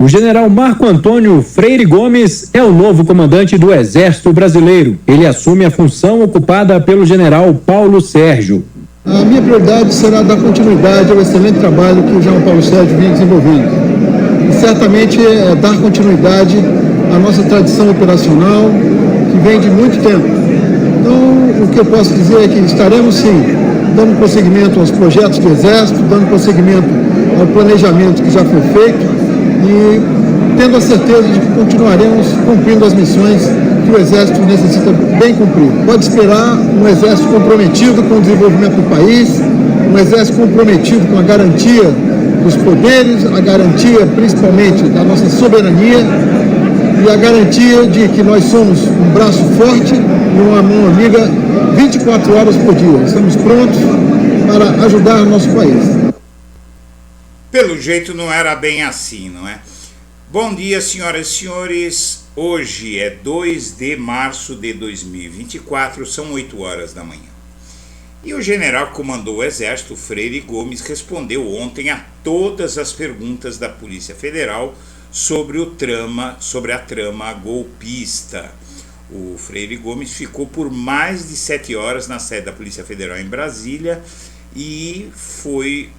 O general Marco Antônio Freire Gomes é o novo comandante do Exército Brasileiro. Ele assume a função ocupada pelo general Paulo Sérgio. A minha prioridade será dar continuidade ao excelente trabalho que o general Paulo Sérgio vem desenvolvendo. E certamente dar continuidade à nossa tradição operacional, que vem de muito tempo. Então, o que eu posso dizer é que estaremos, sim, dando prosseguimento aos projetos do Exército, dando prosseguimento ao planejamento que já foi feito, e tendo a certeza de que continuaremos cumprindo as missões que o Exército necessita bem cumprir. Pode esperar um Exército comprometido com o desenvolvimento do país, um Exército comprometido com a garantia dos poderes, a garantia principalmente da nossa soberania e a garantia de que nós somos um braço forte e uma mão amiga 24 horas por dia. Estamos prontos para ajudar o nosso país. Pelo jeito não era bem assim, não é? Bom dia, senhoras e senhores. Hoje é 2 de março de 2024, são 8 horas da manhã. E o general que comandou o Exército, Freire Gomes, respondeu ontem a todas as perguntas da Polícia Federal sobre a trama golpista. O Freire Gomes ficou por mais de 7 horas na sede da Polícia Federal em Brasília e foi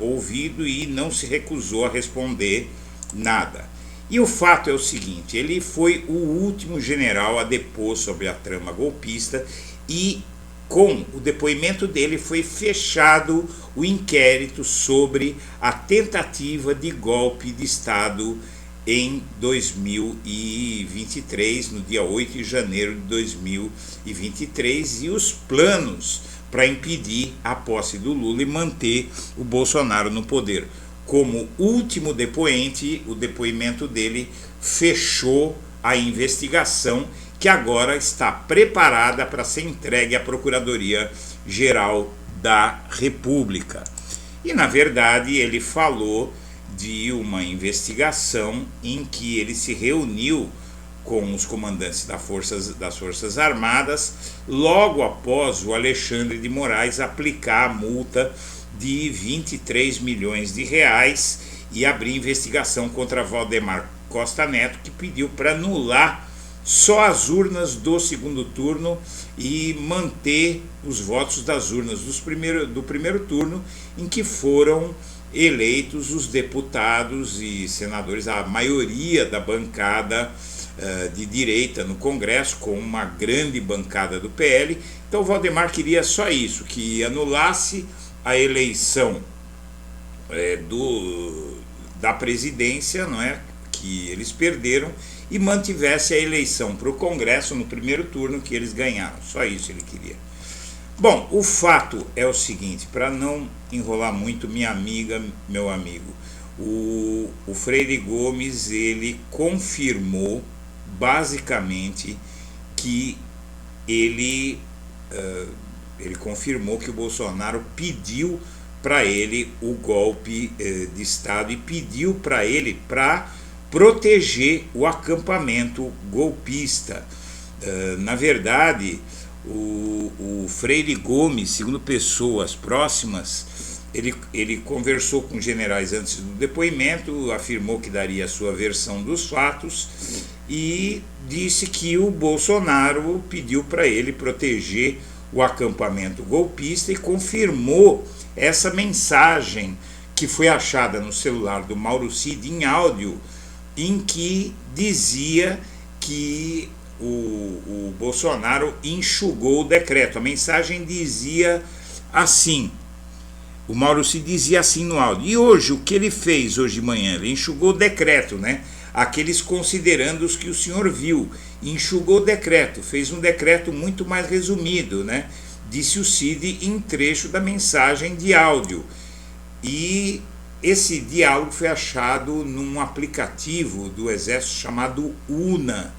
ouvido e não se recusou a responder nada. E o fato é o seguinte: ele foi o último general a depor sobre a trama golpista e com o depoimento dele foi fechado o inquérito sobre a tentativa de golpe de Estado em 2023, no dia 8 de janeiro de 2023, e os planos para impedir a posse do Lula e manter o Bolsonaro no poder. Como último depoente, o depoimento dele fechou a investigação, que agora está preparada para ser entregue à Procuradoria-Geral da República. E, na verdade, ele falou de uma investigação em que ele se reuniu com os comandantes das Forças Armadas logo após o Alexandre de Moraes aplicar a multa de 23 milhões de reais e abrir investigação contra Valdemar Costa Neto, que pediu para anular só as urnas do segundo turno e manter os votos das urnas do primeiro turno, em que foram eleitos os deputados e senadores, a maioria da bancada de direita no Congresso, com uma grande bancada do PL. Então o Valdemar queria só isso, que anulasse a eleição da presidência, não é, que eles perderam, e mantivesse a eleição para o Congresso no primeiro turno que eles ganharam. Só isso ele queria. Bom, o fato é o seguinte, para não enrolar muito, minha amiga, meu amigo, o Freire Gomes, ele confirmou basicamente que ele confirmou que o Bolsonaro pediu para ele o golpe de Estado e pediu para ele para proteger o acampamento golpista. Na verdade, o Freire Gomes, segundo pessoas próximas, ele conversou com generais antes do depoimento, afirmou que daria a sua versão dos fatos e disse que o Bolsonaro pediu para ele proteger o acampamento golpista e confirmou essa mensagem que foi achada no celular do Mauro Cid em áudio, em que dizia que o Bolsonaro enxugou o decreto. A mensagem dizia assim, o Mauro Cid dizia assim no áudio: e hoje, o que ele fez hoje de manhã? Ele enxugou o decreto, né? Aqueles considerandos que o senhor viu, enxugou o decreto, fez um decreto muito mais resumido, né? Disse o Cid em trecho da mensagem de áudio. E esse diálogo foi achado num aplicativo do Exército chamado UNA,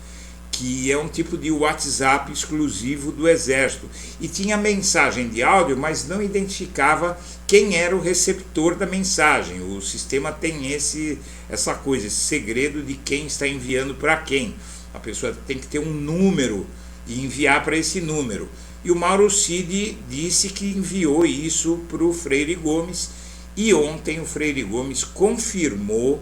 que é um tipo de WhatsApp exclusivo do Exército. E tinha mensagem de áudio, mas não identificava quem era o receptor da mensagem. O sistema tem essa coisa, esse segredo de quem está enviando para quem. A pessoa tem que ter um número e enviar para esse número. E o Mauro Cid disse que enviou isso para o Freire Gomes, e ontem o Freire Gomes confirmou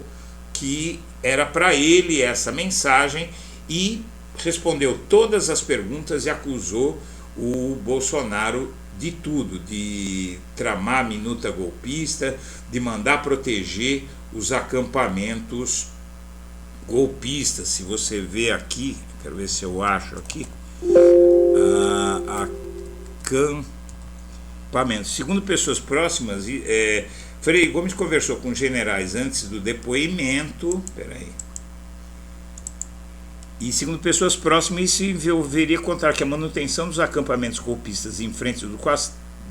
que era para ele essa mensagem e respondeu todas as perguntas e acusou o Bolsonaro de tudo, de tramar a minuta golpista, de mandar proteger os acampamentos golpistas. Se você vê aqui, quero ver se eu acho aqui, acampamento. Segundo pessoas próximas, Freire Gomes conversou com generais antes do depoimento. E segundo pessoas próximas, isso envolveria contar que a manutenção dos acampamentos golpistas em frente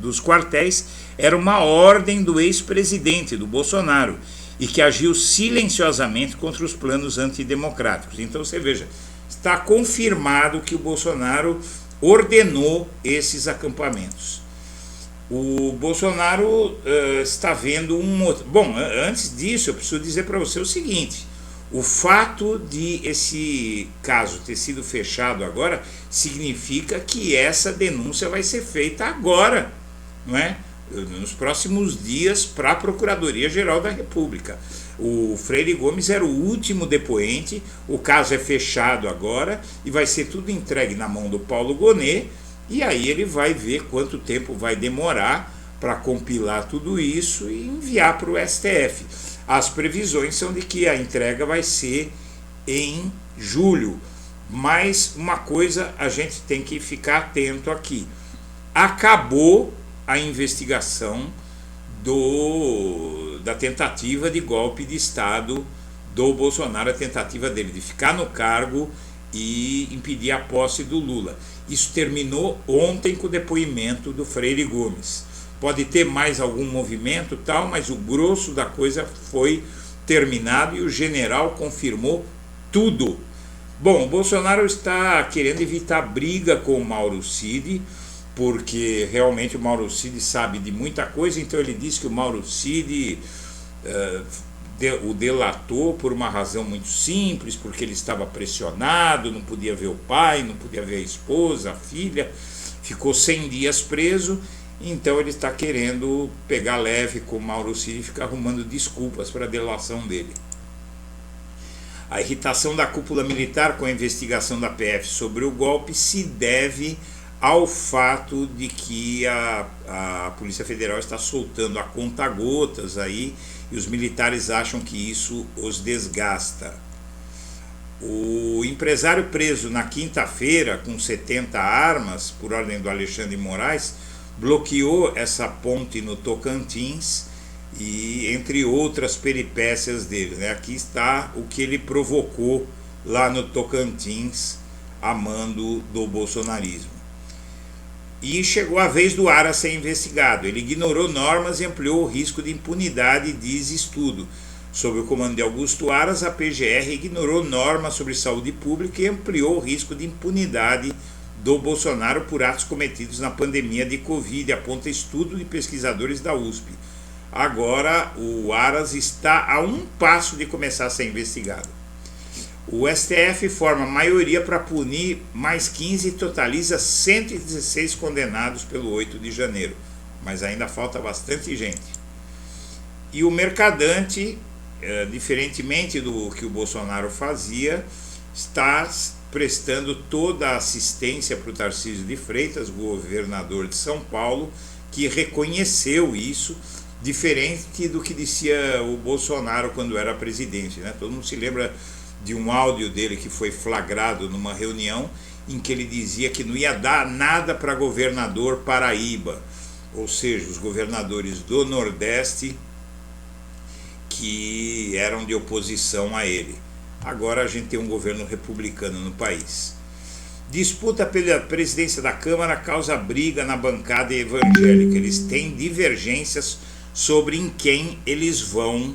dos quartéis era uma ordem do ex-presidente, do Bolsonaro, e que agiu silenciosamente contra os planos antidemocráticos. Então você veja, está confirmado que o Bolsonaro ordenou esses acampamentos. O Bolsonaro está vendo um outro... Bom, antes disso eu preciso dizer para você o seguinte: o fato de esse caso ter sido fechado agora significa que essa denúncia vai ser feita agora, não é? Nos próximos dias, para a Procuradoria-Geral da República. O Freire Gomes era o último depoente, o caso é fechado agora e vai ser tudo entregue na mão do Paulo Gonet, e aí ele vai ver quanto tempo vai demorar para compilar tudo isso e enviar para o STF. As previsões são de que a entrega vai ser em julho, mas uma coisa a gente tem que ficar atento aqui: acabou a investigação da tentativa de golpe de Estado do Bolsonaro, a tentativa dele de ficar no cargo e impedir a posse do Lula. Isso terminou ontem com o depoimento do Freire Gomes. Pode ter mais algum movimento tal, mas o grosso da coisa foi terminado e o general confirmou tudo. Bom, o Bolsonaro está querendo evitar briga com o Mauro Cid, porque realmente o Mauro Cid sabe de muita coisa, então ele disse que o Mauro Cid o delatou por uma razão muito simples, porque ele estava pressionado, não podia ver o pai, não podia ver a esposa, a filha, ficou 100 dias preso, então ele está querendo pegar leve com o Mauro Cid e ficar arrumando desculpas para a delação dele. A irritação da cúpula militar com a investigação da PF sobre o golpe se deve ao fato de que a Polícia Federal está soltando a conta-gotas aí, e os militares acham que isso os desgasta. O empresário preso na quinta-feira com 70 armas, por ordem do Alexandre de Moraes, bloqueou essa ponte no Tocantins, e entre outras peripécias dele, né? Aqui está o que ele provocou lá no Tocantins, a mando do bolsonarismo. E chegou a vez do Aras ser investigado. Ele ignorou normas e ampliou o risco de impunidade, diz estudo. Sob o comando de Augusto Aras, a PGR ignorou normas sobre saúde pública e ampliou o risco de impunidade do Bolsonaro por atos cometidos na pandemia de Covid, aponta estudo de pesquisadores da USP. Agora o Aras está a um passo de começar a ser investigado. O STF forma maioria para punir mais 15 e totaliza 116 condenados pelo 8 de janeiro. Mas ainda falta bastante gente. E o Mercadante, diferentemente do que o Bolsonaro fazia, está prestando toda a assistência para o Tarcísio de Freitas, governador de São Paulo, que reconheceu isso, diferente do que dizia o Bolsonaro quando era presidente, né? Todo mundo se lembra de um áudio dele que foi flagrado numa reunião em que ele dizia que não ia dar nada para governador Paraíba, ou seja, os governadores do Nordeste que eram de oposição a ele. Agora a gente tem um governo republicano no país. Disputa pela presidência da Câmara causa briga na bancada evangélica. Eles têm divergências sobre em quem eles vão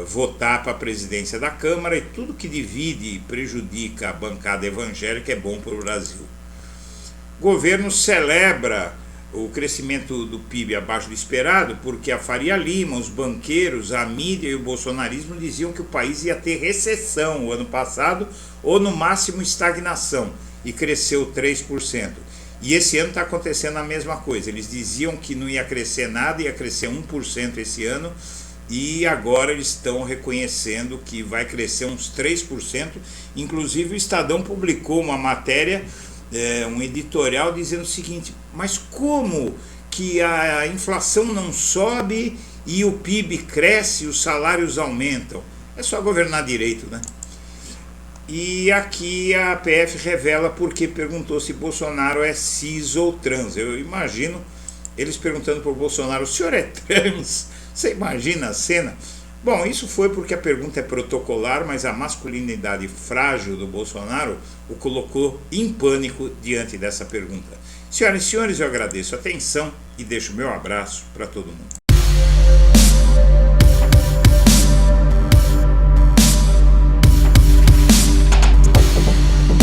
votar para a presidência da Câmara, e tudo que divide e prejudica a bancada evangélica é bom para o Brasil. O governo celebra o crescimento do PIB abaixo do esperado porque a Faria Lima, os banqueiros, a mídia e o bolsonarismo diziam que o país ia ter recessão o ano passado ou no máximo estagnação, e cresceu 3%. E esse ano está acontecendo a mesma coisa. Eles diziam que não ia crescer nada, ia crescer 1% esse ano, e agora eles estão reconhecendo que vai crescer uns 3%. Inclusive o Estadão publicou uma matéria, um editorial dizendo o seguinte: mas como que a inflação não sobe e o PIB cresce e os salários aumentam? É só governar direito, né? E aqui a PF revela porque perguntou se Bolsonaro é cis ou trans. Eu imagino eles perguntando para o Bolsonaro: o senhor é trans? Você imagina a cena? Bom, isso foi porque a pergunta é protocolar, mas a masculinidade frágil do Bolsonaro o colocou em pânico diante dessa pergunta. Senhoras e senhores, eu agradeço a atenção e deixo o meu abraço para todo mundo.